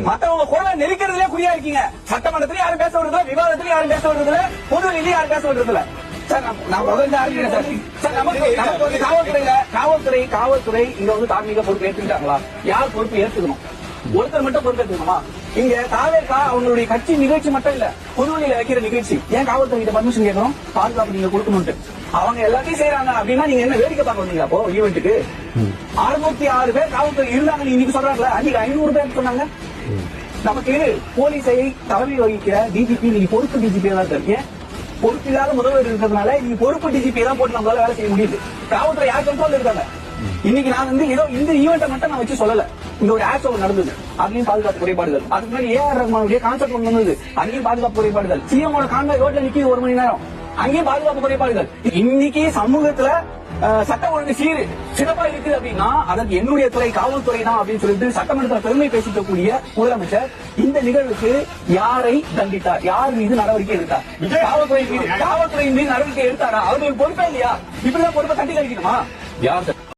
மத்தவங்க குரலை நெருக்கிறதுல குறியா இருக்கீங்க. சட்டமன்றத்திலும் யாரும் பேச விடுறதில்ல, விவாதத்திலும் யாரும் பேச விடுறதில்ல, பொதுவெளியிலும் யாரும் பேச விடுறதில்ல. சார் நான் முதல்ல அறிவிக்கிறேன் சார். நமக்கு காவல்துறை இங்க வந்து தார்மீக பொறுப்பு ஏற்றுக்கிட்டாங்களா? யார் பொறுப்பு ஏற்றுக்கணும்? ஒருத்தர் மட்டும் பொறுப்பு ஏற்றுக்கணுமா? இங்க தாவேக்கா அவங்களுடைய கட்சி நிகழ்ச்சி மட்டும் இல்ல, பொதுவெளியில வைக்கிற நிகழ்ச்சி. ஏன் காவல்துறை கிட்ட பர்மிஷன் கேட்கணும்? பாதுகாப்பு நீங்க கொடுக்கணும்ட்டு. அவங்க எல்லாத்தையும் செய்யறாங்க அப்படின்னா நீங்க என்ன வேடிக்கை பார்க்க வந்தீங்க? அப்போ ஈவெண்ட்டுக்கு 606 பேர் காவல்துறை இருந்தாங்க இன்னைக்கு சொல்றாங்களா? அன்னைக்கு 500 பேர் சொன்னாங்க. நமக்கு போலீஸை தலைமை வகிக்கிற டிஜிபி நீங்க பொறுப்பு டிஜிபி தான் சார். ஏன் பொறுப்பு இல்லாத முதல்வர் இருக்கிறதுனால நீங்க பொறுப்பு டிஜிபி தான் போட்டு நம்மளால வேலை செய்ய முடியுது. காவல்துறை யார் கண்ட்ரோல் இருக்காங்க. இன்னைக்கு நான் வந்து ஏதோ இந்த ஈவெண்ட்டை மட்டும் நான் வச்சு சொல்லல. இங்க ஒரு ஆக்சிடென்ட் நடந்தது, அதுலயும் பாதுகாப்பு குறைபாடுகள். அதுக்கு முன்னாடி ஏஆர் ரஹ்மானுடைய கான்செப்ட் ஒன்று வந்தது, அங்கேயும் பாதுகாப்பு குறைபாடுகள். சிஎமோட கான்வாய் ரோட்ல நிக்கிது 1 மணி நேரம், அங்கேயும் பாதுகாப்பு குறைபாடுகள். இன்னைக்கு சமூகத்துல சட்ட ஒழுங்கு சிறப்பா இருக்குது அப்படின்னா அதற்கு என்னுடைய துறை காவல்துறை தான் அப்படின்னு சொல்லிட்டு சட்டமன்றத்தில் பெருமை பேசிக்கக்கூடிய முதலமைச்சர் இந்த நிகழ்வுக்கு யாரை தண்டித்தார்? யார் மீது நடவடிக்கை எடுத்தார்? காவல்துறை மீது நடவடிக்கை எடுத்தாரா? அவர்களுக்கு பொறுப்பே இல்லையா? இப்படிதான் பொறுப்பை தட்டி கழிக்கணுமா? யார்